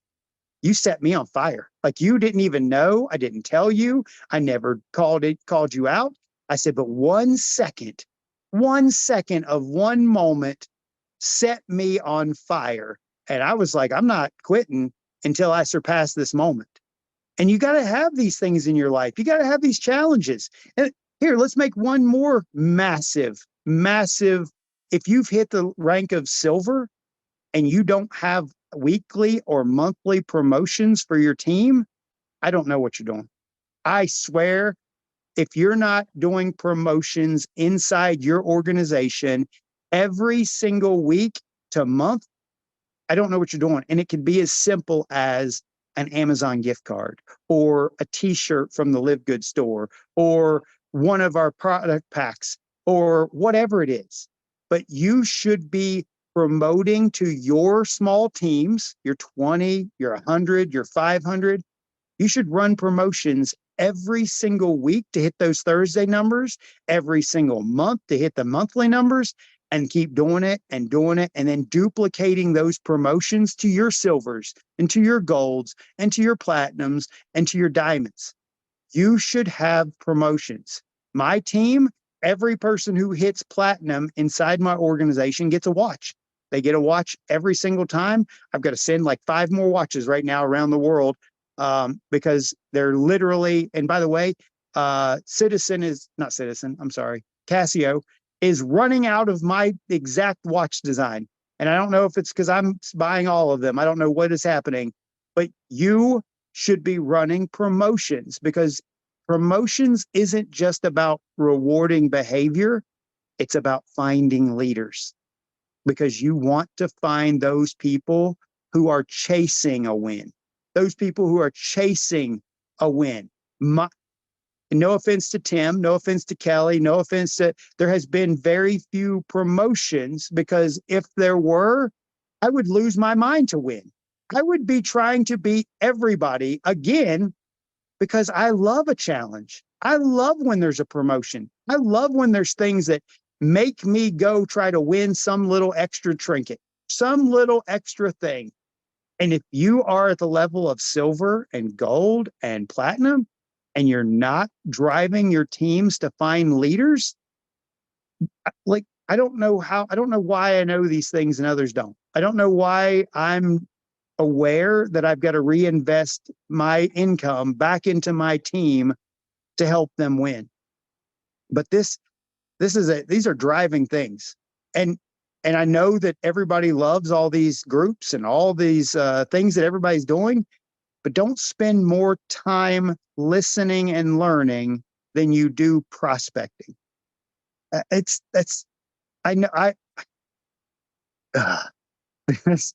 you set me on fire. Like you didn't even know. I didn't tell you. I never called you out. I said, but 1 second of one moment set me on fire. And I was like, I'm not quitting until I surpass this moment. And you got to have these things in your life. You got to have these challenges. And here, let's make one more massive. If you've hit the rank of silver and you don't have weekly or monthly promotions for your team, I don't know what you're doing. I swear, if you're not doing promotions inside your organization every single week to month, I don't know what you're doing. And it can be as simple as an Amazon gift card or a t-shirt from the LiveGood store or one of our product packs or whatever it is. But you should be promoting to your small teams, your 20, your 100, your 500. You should run promotions every single week to hit those Thursday numbers, every single month to hit the monthly numbers, and keep doing it, and then duplicating those promotions to your silvers and to your golds and to your platinums and to your diamonds. You should have promotions. My team, every person who hits platinum inside my organization gets a watch. They get a watch every single time. I've got to send like 5 more watches right now around the world because they're literally, and by the way, Casio is running out of my exact watch design. And I don't know if it's because I'm buying all of them. I don't know what is happening, but you should be running promotions because promotions isn't just about rewarding behavior. It's about finding leaders because you want to find those people who are chasing a win, those people who are chasing a win. No offense to Tim, no offense to Kelly, no offense to, there has been very few promotions because if there were, I would lose my mind to win. I would be trying to beat everybody again because I love a challenge. I love when there's a promotion. I love when there's things that make me go try to win some little extra trinket, some little extra thing. And if you are at the level of silver and gold and platinum, and you're not driving your teams to find leaders, like, I don't know why I know these things and others don't. I don't know why I'm aware that I've got to reinvest my income back into my team to help them win. But this These are driving things. And I know that everybody loves all these groups and all these things that everybody's doing, but don't spend more time listening and learning than you do prospecting. I know,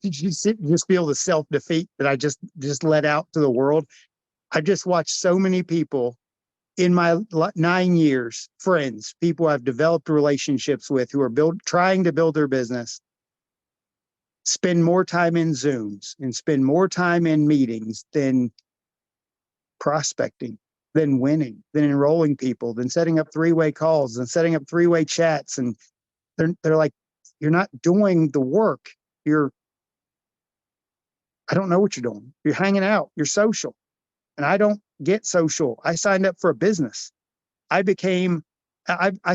did you just feel the self-defeat that I just let out to the world? I just watched so many people in my 9 years, friends, people I've developed relationships with who are trying to build their business, spend more time in Zooms and spend more time in meetings than prospecting, than winning, than enrolling people, than setting up three-way calls and setting up three-way chats. And they're like, you're not doing the work. I don't know what you're doing. You're hanging out, you're social. And I don't get social. I signed up for a business. I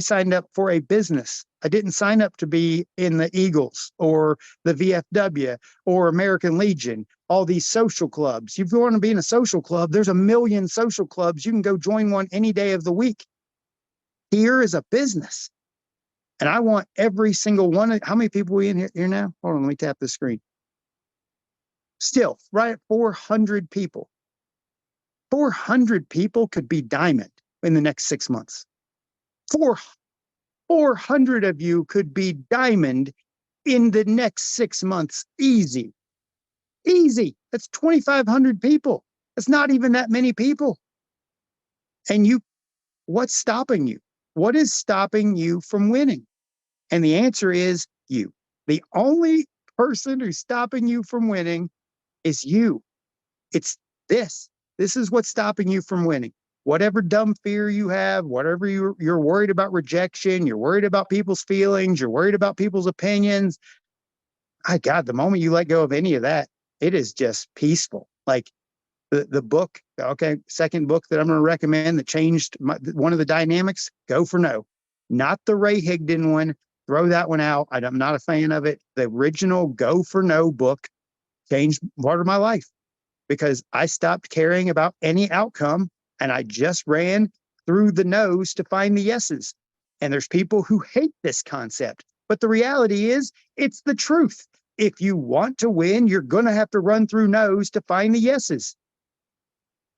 signed up for a business. I didn't sign up to be in the Eagles or the VFW or American Legion, all these social clubs. If you want to be in a social club, there's a million social clubs. You can go join one any day of the week. Here is a business. And I want every single one. How many people are we in here now? Hold on, let me tap the screen. Still, right at 400 people. 400 people could be diamond in the next 6 months. 400 of you could be diamond in the next 6 months. Easy. Easy. That's 2,500 people. That's not even that many people. And what's stopping you? What is stopping you from winning? And the answer is you. The only person who's stopping you from winning is you. It's this. This is what's stopping you from winning. Whatever dumb fear you have, whatever you're worried about rejection, you're worried about people's feelings, you're worried about people's opinions. My God, the moment you let go of any of that, it is just peaceful. Like the book, okay, second book that I'm going to recommend that changed one of the dynamics, Go for No. Not the Ray Higdon one. Throw that one out. I'm not a fan of it. The original Go for No book changed part of my life because I stopped caring about any outcome and I just ran through the no's to find the yeses. And there's people who hate this concept, but the reality is it's the truth. If you want to win, you're going to have to run through no's to find the yeses.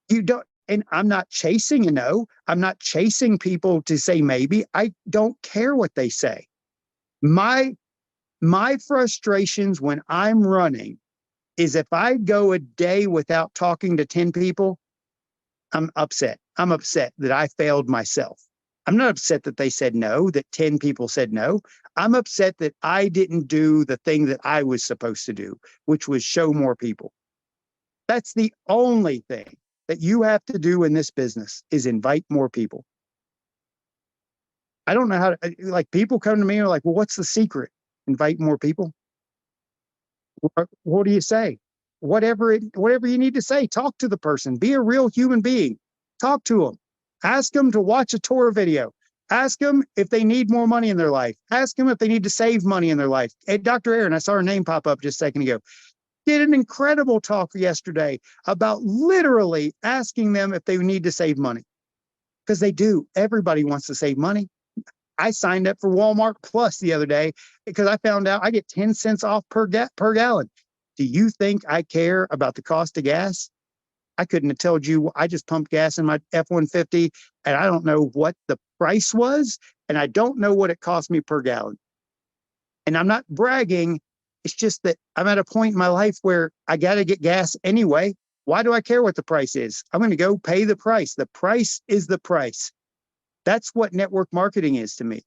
You don't, and I'm not chasing a no. I'm not chasing people to say maybe. I don't care what they say. My frustrations when I'm running is if I go a day without talking to 10 people, I'm upset. I'm upset that I failed myself. I'm not upset that they said no, that 10 people said no. I'm upset that I didn't do the thing that I was supposed to do, which was show more people. That's the only thing that you have to do in this business is invite more people. I don't know how to, like, people come to me and are like, well, what's the secret? Invite more people. What do you say? Whatever you need to say, talk to the person, be a real human being, talk to them, ask them to watch a tour video, ask them if they need more money in their life, ask them if they need to save money in their life. Hey, Dr. Aaron, I saw her name pop up just a second ago, did an incredible talk yesterday about literally asking them if they need to save money, because they do. Everybody wants to save money. I signed up for Walmart Plus the other day because I found out I get 10 cents off per gallon. Do you think I care about the cost of gas? I couldn't have told you. I just pumped gas in my F-150 and I don't know what the price was and I don't know what it cost me per gallon. And I'm not bragging. It's just that I'm at a point in my life where I got to get gas anyway. Why do I care what the price is? I'm going to go pay the price. The price is the price. That's what network marketing is to me.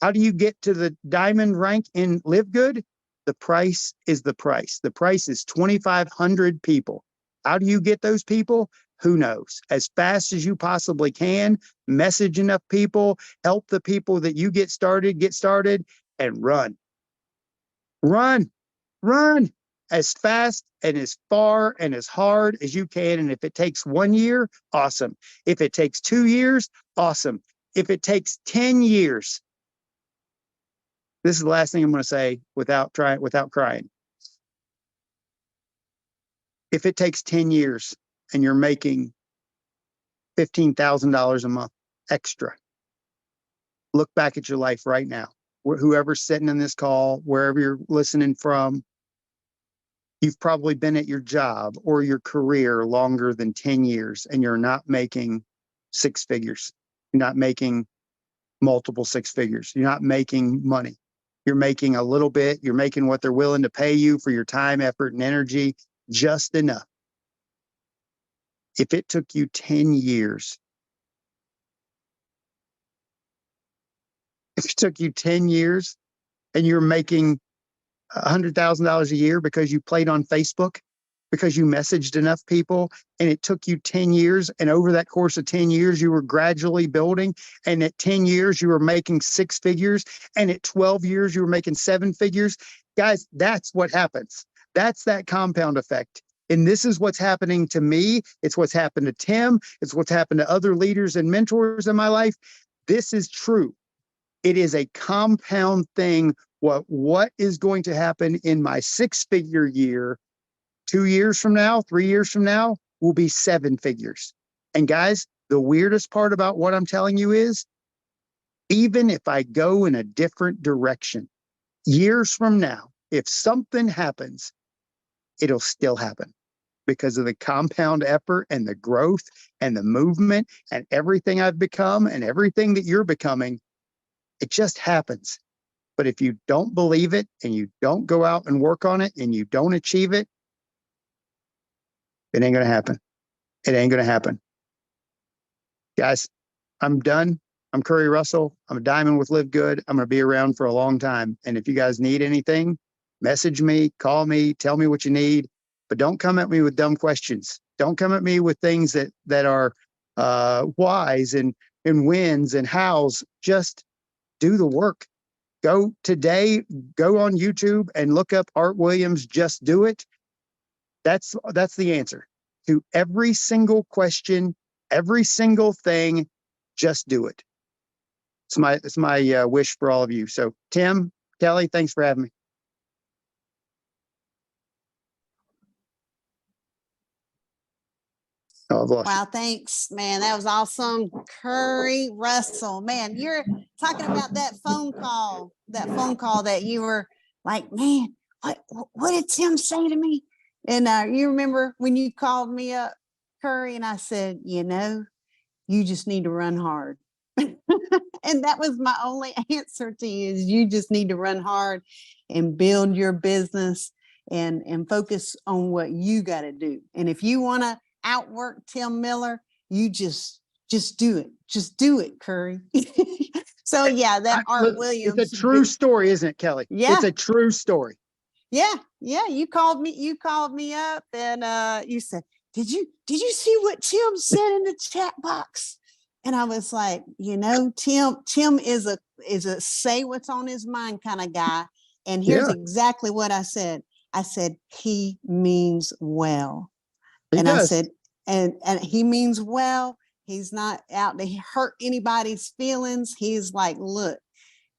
How do you get to the diamond rank in LiveGood? The price is the price. The price is 2,500 people. How do you get those people? Who knows? As fast as you possibly can, message enough people, help the people that you get started, and run. Run as fast and as far and as hard as you can. And if it takes 1 year, awesome. If it takes 2 years, awesome. If it takes 10 years, this is the last thing I'm going to say without crying. If it takes 10 years and you're making $15,000 a month extra, Look back at your life right now. Whoever's sitting in this call, wherever you're listening from, you've probably been at your job or your career longer than 10 years, and you're not making six figures. You're not making multiple six figures. You're not making money. You're making a little bit. You're making what they're willing to pay you for your time, effort, and energy, just enough. If it took you 10 years, if it took you 10 years and you're making $100,000 a year because you played on Facebook, because you messaged enough people, and it took you 10 years, and over that course of 10 years, you were gradually building, and at 10 years, you were making six figures, and at 12 years, you were making seven figures. Guys, that's what happens. That's that compound effect. And this is what's happening to me. It's what's happened to Tim. It's what's happened to other leaders and mentors in my life. This is true. It is a compound thing. What is going to happen in my six-figure year, 2 years from now, 3 years from now, will be seven figures. And guys, the weirdest part about what I'm telling you is, even if I go in a different direction, years from now, if something happens, it'll still happen because of the compound effort and the growth and the movement and everything I've become and everything that you're becoming. It just happens. But if you don't believe it and you don't go out and work on it and you don't achieve it, it ain't going to happen. It ain't going to happen. Guys, I'm done. I'm Curry Russell. I'm a diamond with LiveGood. I'm going to be around for a long time. And if you guys need anything, message me, call me, tell me what you need. But don't come at me with dumb questions. Don't come at me with things that are whys and whens and hows. Just do the work. Go today, go on YouTube and look up Art Williams, Just Do It. That's the answer to every single question, every single thing. Just do it. It's my wish for all of you. So Tim, Kelly, thanks for having me. Oh, I've lost you. Wow, thanks, man. That was awesome. Curry Russell, man, you're talking about that phone call that you were like, man, what did Tim say to me? And you remember when you called me up, Curry, and I said, you just need to run hard. And that was my only answer to you, is you just need to run hard and build your business and focus on what you got to do. And if you want to outwork Tim Miller, you just do it. Just do it, Curry. So yeah, that Art Williams. It's a true story, isn't it, Kelly? Yeah. It's a true story. Yeah. You called me up and you said, did you see what Tim said in the chat box? And I was like, Tim is a say what's on his mind kind of guy. And here's exactly what I said. I said, he means well. And I said, and he means well. He's not out to hurt anybody's feelings. He's like, look,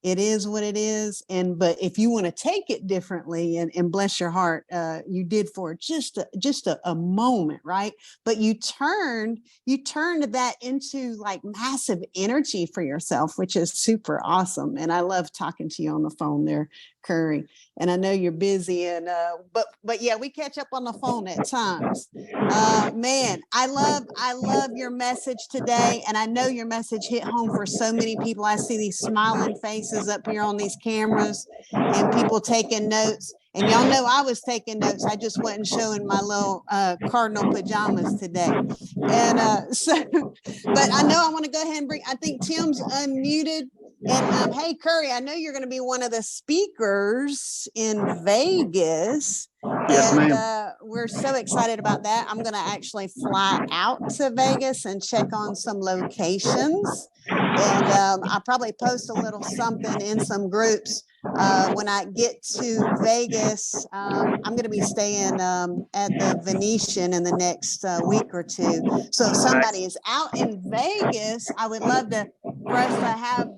it is what it is. But if you want to take it differently and bless your heart, you did for just a moment, right? But you turned that into like massive energy for yourself, which is super awesome. And I love talking to you on the phone there, Curry. And I know you're busy but yeah, we catch up on the phone at times. Man, I love your message today. And I know your message hit home for so many people. I see these smiling faces up here on these cameras and people taking notes. And y'all know I was taking notes. I just wasn't showing my little cardinal pajamas today. And but I know I want to go ahead and I think Tim's unmuted. And hey, Curry, I know you're going to be one of the speakers in Vegas. Yes, and ma'am. We're so excited about that. I'm going to actually fly out to Vegas and check on some locations. And I'll probably post a little something in some groups. When I get to Vegas, I'm going to be staying at the Venetian in the next week or two. So if somebody is out in Vegas, I would love for us to have,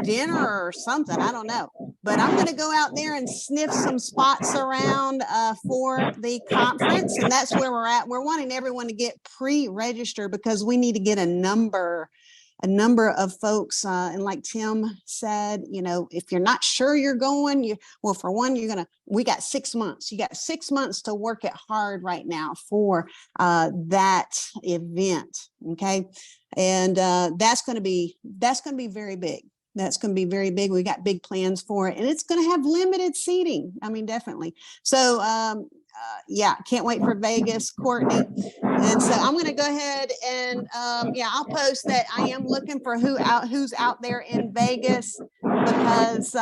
dinner or something. I don't know. But I'm going to go out there and sniff some spots around for the conference. And that's where we're at. We're wanting everyone to get pre-registered because we need to get a number a number of folks, and like Tim said, you know, if you're not sure you're going, well, for one, we got 6 months. You got 6 months to work it hard right now for that event. Okay. And that's going to be very big. That's going to be very big. We got big plans for it, and it's going to have limited seating. I mean, definitely. So, yeah, can't wait for Vegas, Courtney. And so I'm going to go ahead and, yeah, I'll post that I am looking for who's out there in Vegas, because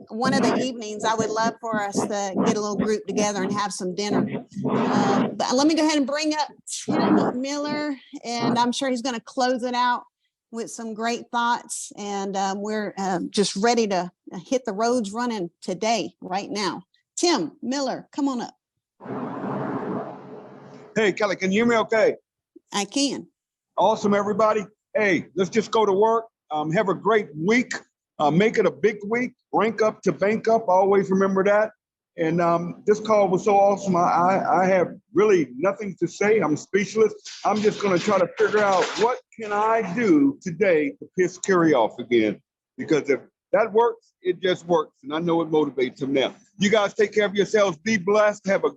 one of the evenings I would love for us to get a little group together and have some dinner. But let me go ahead and bring up Tim Miller, and I'm sure he's going to close it out with some great thoughts. And we're just ready to hit the roads running today, right now. Tim Miller, come on up. Hey, Kelly, can you hear me okay? I can. Awesome, everybody. Hey, let's just go to work. Have a great week. Make it a big week. Rank up to bank up. Always remember that. And this call was so awesome. I have really nothing to say. I'm speechless. I'm just going to try to figure out what can I do today to piss Kerry off again. Because if that works, it just works. And I know it motivates him now. You guys take care of yourselves. Be blessed. Have a